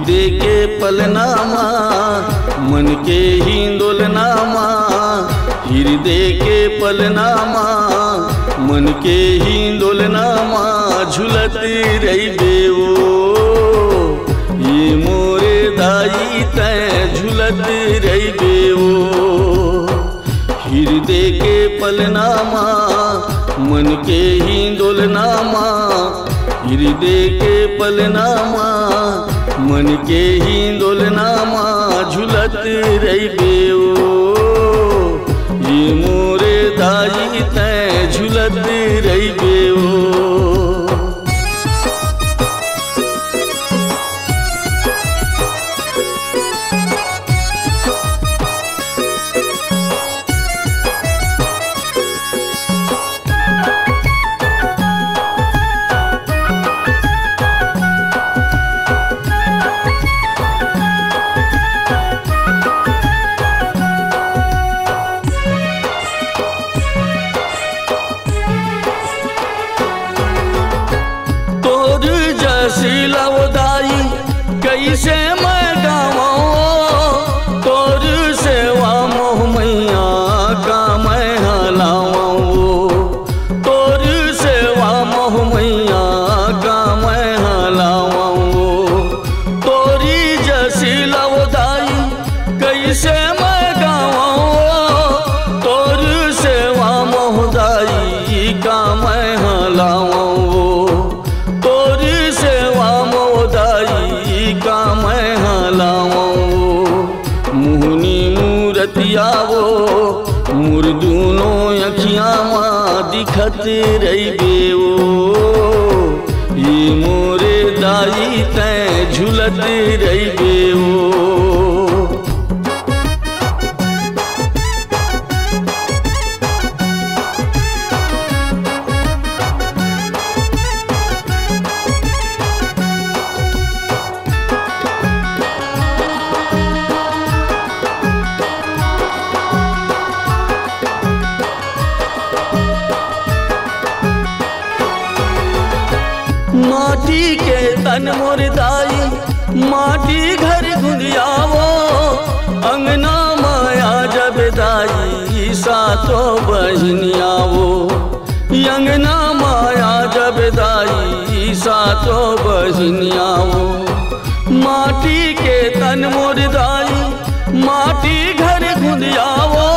हृदय के पलनामा मन के हिंदोलनामा, हृदय के पलनामा मन के हिंदोलनामा झुलत रही बेओ ये मोरे दाई तय झुलत रही बेओ। हृदय के पलनामा मन के हिंदोलनामा, हृदय के पलनामा मन के हिंदोलनामा झुलत रही बेओ ये मोरे दाई तय झुलत रही बेओ। सिलवदाई कैसे मैं गावाऊं, तोर सेवा मोह मैया का मैं हलावाऊं, तोर सेवा मोह मैया का मैं हलावाऊं। तोरी जैसी लवदाई कैसे मैं गावाऊं, तोर सेवा मोहदाई का मैं हलावाऊं, वो मुर्दूनो अखियाँ माँ दिखत रही बेओ ये मोरे दाई तय झुलत रही बेओ। माटी के तन मोर दाई माटी घर गुंदियावो, अंगना माया जब दाई सातो बहनियावो, अंगना माया जब दाई सातो बहनियावो। माटी के तन मोर दाई माटी घर गुंदियावो,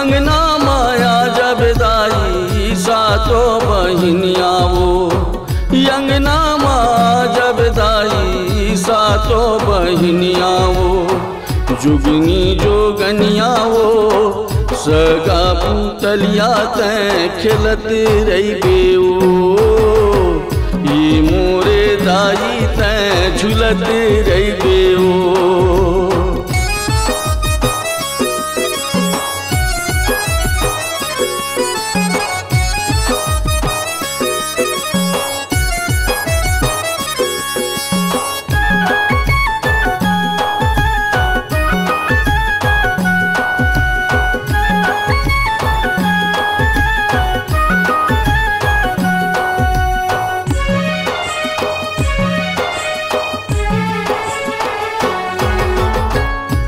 अंगना माया जब दाई सातो बहनियावो, अंगना माँ जब दाई सातो बहनियावो। जुगनी जोगनियावो सगा पुतलिया तय खिलत रही बेओ ये मोरे दाई तय झुलत रही बेओ।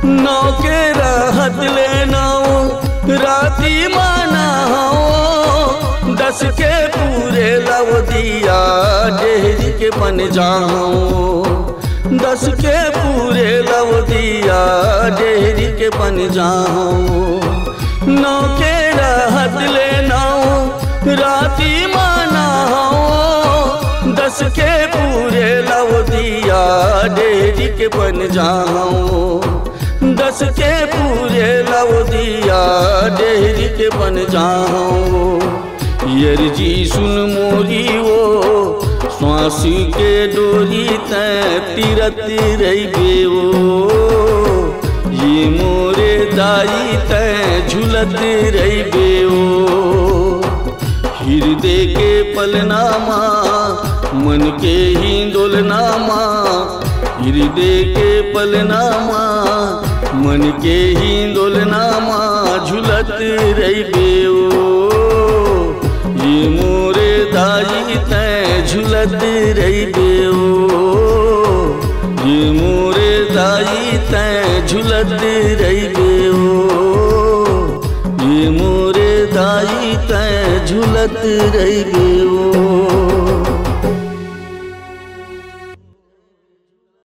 नौ के रहत ले नौ राती माना हो, 10 के पूरे लव दिया डेहरी के बन जाऊं, 10 के पूरे लव दिया डेहरी के बन जाऊं। 9 के रहत ले 9 राती माना हो, 10 के पूरे लव दिया डेहरी के बन जाऊं, 10 के पूरे लव दिया डेहरी के बन जाऊं। यर जी सुन मोरी वो स्वासी के डोरी तय तीरत रही बेओ ये मोरे दाई तय झुलत रही बेओ। हृदय के पलनामा मन के हिंदोलनामा, हृदय के पलनामा मन के हिंदोलनामा झुलत रही बेओ ये मोरे दाई तय झुलत रही बेओ ये दाई तैं झुलत रहिबे ओ, ये मोरे दाई तैं झुलत रहिबे ओ।